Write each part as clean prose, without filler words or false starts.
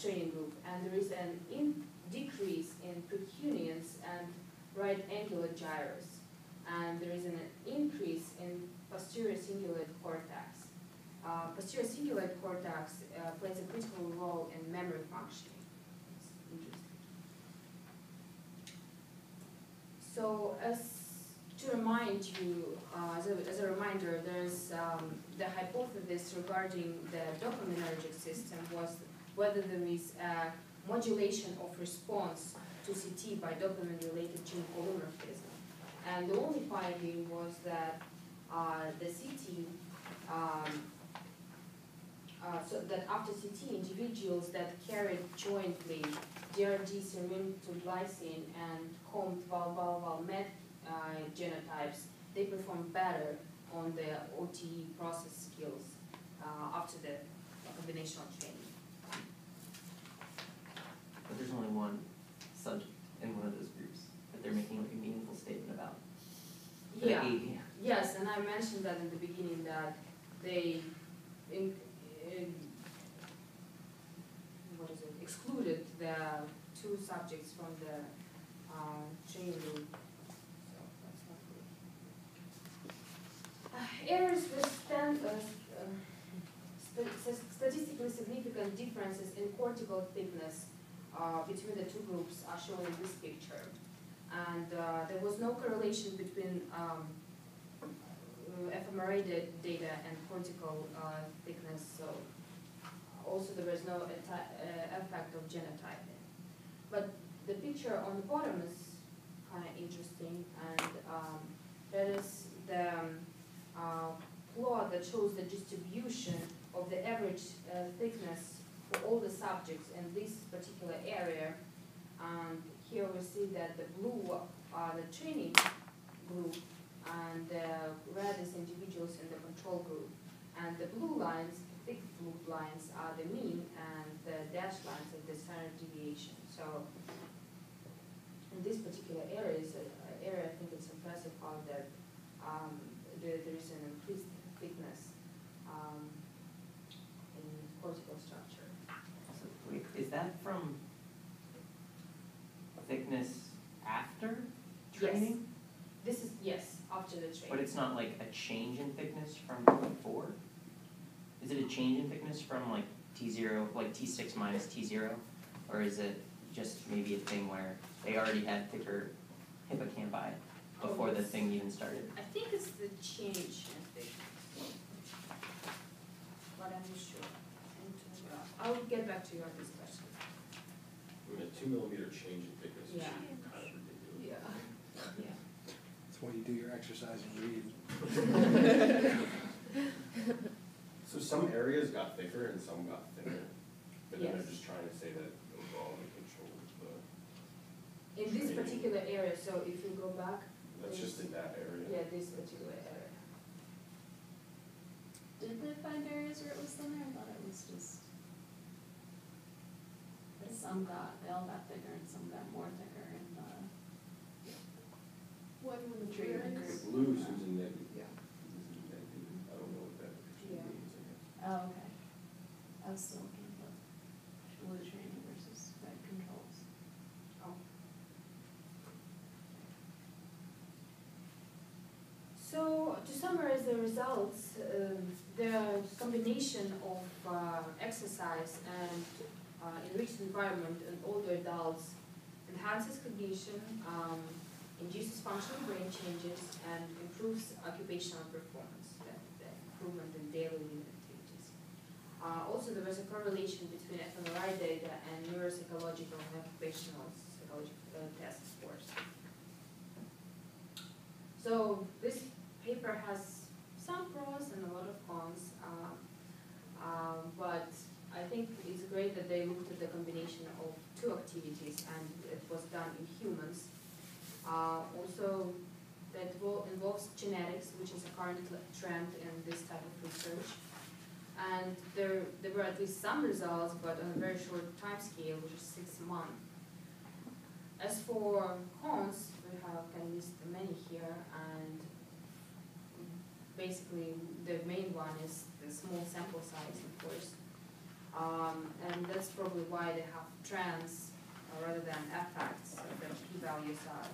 training group, and there is an decrease in precuneans and right angular gyrus, and there is an increase in posterior cingulate cortex. Posterior cingulate cortex plays a critical role in memory functioning. It's interesting. So, to remind you, as a reminder, there's the hypothesis regarding the dopaminergic system was whether there is a modulation of response to CT by dopamine-related gene polymorphism. And the only finding was that the CT, so that after CT, individuals that carried jointly DRD, serine to glycine, and COMT, MET genotypes, they perform better on the OTE process skills after the combinational training. But there's only one subject in one of those groups that they're making like a meaningful statement about. Yeah. Yes, and I mentioned that in the beginning that they excluded the two subjects from the training group. So that's not good. Errors with statistically significant differences in cortical thickness between the two groups are shown in this picture. And there was no correlation between fMRI data and cortical thickness, so also there was no effect of genotyping. But the picture on the bottom is kind of interesting, and that is the plot that shows the distribution of the average thickness for all the subjects in this particular area. And here we see that the blue are the training group, and the red is individuals in the control group. And the blue lines, thick blue lines, are the mean, and the dashed lines are the standard deviation. So in this particular area, I think it's impressive how that there is an increased thickness in cortical structure. So wait, is that from thickness after training? Yes. This is, yes, after the training. But it's not like a change in thickness from before? Is it a change in thickness from like T0, like T6 minus T0? Or is it just maybe a thing where they already had thicker hippocampi before the thing even started? I think it's the change in thickness, but I'm not sure. I'll get back to you on this question. I mean, a 2 millimeter change in thickness is Yeah. kind of ridiculous. Yeah. Yeah. That's why you do your exercise and read. So some areas got thicker and some got thinner, but then Yes. they're just trying to say that overall they controlled the. In this particular area, so if you go back. That's just in that area. Yeah, this particular area. Did they find areas where it was thinner? I thought it was just. They all got thicker and some got more thicker in the. What were the treatment areas? group? Blue, Susan negative. Yeah. Susan negative. I don't know what that picture Yeah. means, I guess. Oh, okay. I was still looking at the blue training versus red controls. Oh. So to summarize the results, the combination of exercise and enriched environment in older adults enhances cognition, induces functional brain changes, and improves occupational performance, the improvement in daily living activities. Also, there was a correlation between fMRI data and neuropsychological and occupational psychological test scores. So this paper has some pros and a lot of cons, but I think it's great that they looked at the combination of two activities, and it was done in humans. Also, that involves genetics, which is a current trend in this type of research. And there were at least some results, but on a very short time scale, which is 6 months. As for cons, we have kind of listed many here, and basically the main one is the small sample size, of course. And that's probably why they have trends rather than effects, so that p-values are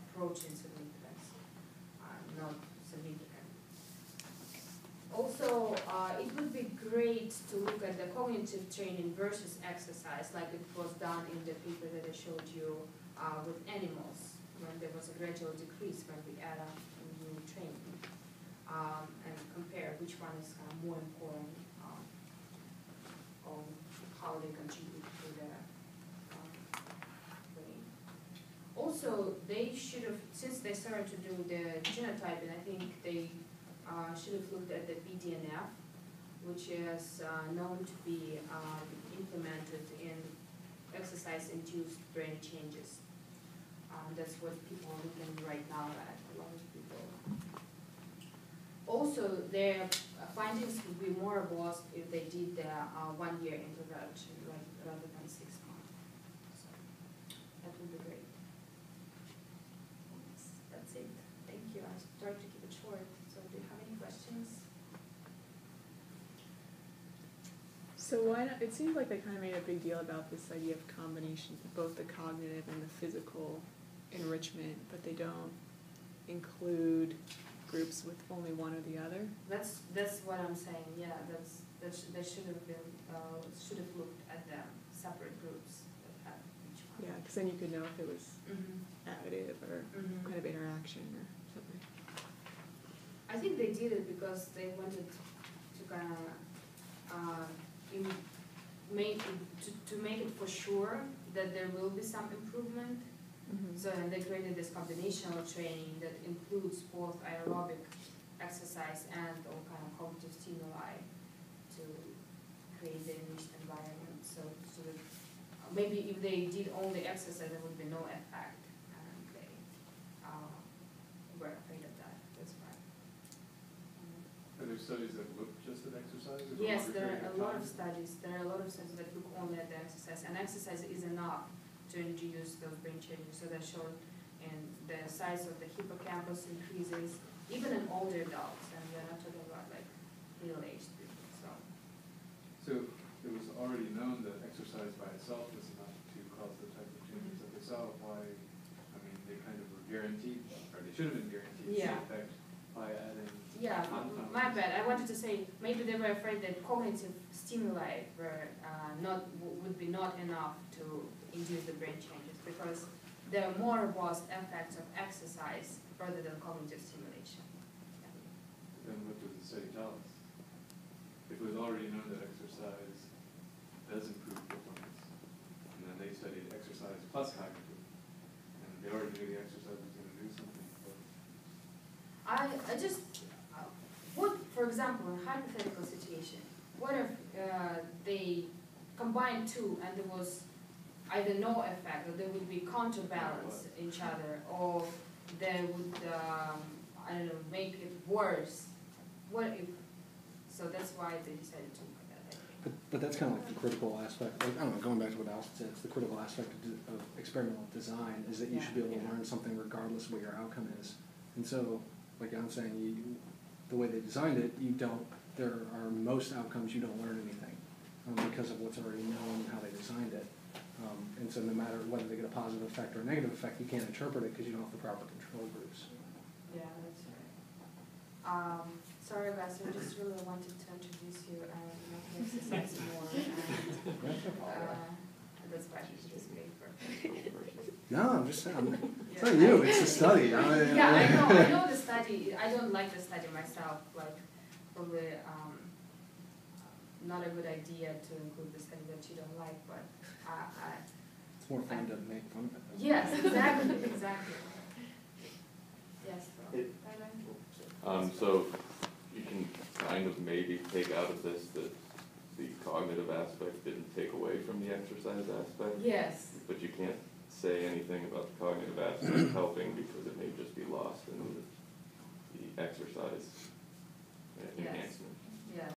approaching significance, not significant. Also, it would be great to look at the cognitive training versus exercise, like it was done in the paper that I showed you with animals, when there was a gradual decrease when we add up new training, and compare which one is kind of more important on how they contribute to the brain. Also, they should have, since they started to do the genotyping, I think they should have looked at the BDNF, which is known to be implemented in exercise-induced brain changes. That's what people are looking right now at, a lot of people. Also, their findings would be more robust if they did the 1 year intervention rather than 6 months. So that would be great. That's it. Thank you. I tried to keep it short. So do you have any questions? So why not, it seems like they kind of made a big deal about this idea of combinations of both the cognitive and the physical enrichment, but they don't include groups with only one or the other. That's what I'm saying. Yeah, they should have been should have looked at the separate groups that had each one. Yeah, because then you could know if it was Mm-hmm. additive or Mm-hmm. kind of interaction or something. I think they did it because they wanted to kind of make it for sure that there will be some improvement. Mm-hmm. So and they created this combinational training that includes both aerobic exercise and all kind of cognitive stimuli to create the enriched environment. So that maybe if they did only exercise, there would be no effect, and they were afraid of that. That's why. Are there studies that look just at exercise? Or Yes, longer there are period a of lot time? of studies. There are a lot of studies that look only at the exercise, and exercise is enough to induce those brain changes. So that showed in the size of the hippocampus increases, even in older adults, and we're not talking about like middle-aged people. So it was already known that exercise by itself was enough to cause the type of changes that they saw. Why? I mean, they kind of were guaranteed, or they should have been guaranteed Yeah. the effect by adding. Yeah, compounds. my bad. I wanted to say maybe they were afraid that cognitive stimuli were would be not enough to induce the brain changes, because there are more robust effects of exercise rather than cognitive stimulation. Then what does the study tell us? If it was already known that exercise does improve performance, and then they studied exercise plus cognitive, and they already knew the exercise was going to do something. But I just, what, for example, in a hypothetical situation, what if they combined two and there was either no effect, or they would be counterbalance each other, or they would, I don't know, make it worse? What if, so that's why they decided to look at that. But that's kind of like the critical aspect, like, I don't know, going back to what Alison said, it's the critical aspect of experimental design is that you should be able to learn something regardless of what your outcome is. And so, like I'm saying, the way they designed it, there are most outcomes you don't learn anything because of what's already known and how they designed it. And so no matter whether they get a positive effect or a negative effect, you can't interpret it because you don't have the proper control groups. Yeah, that's right. Sorry guys, I just really wanted to introduce you and make you exercise more. And that's why I use this paper. No, I'm just saying, it's Yeah. not you, it's a study. Yeah, I know the study. I don't like the study myself, like probably not a good idea to include the study that you don't like, but It's more fun to make fun of it. yes, exactly, exactly. Yes, It- Tyler? So you can kind of maybe take out of this that the cognitive aspect didn't take away from the exercise aspect, Yes. but you can't say anything about the cognitive aspect helping because it may just be lost in the exercise Yes. enhancement.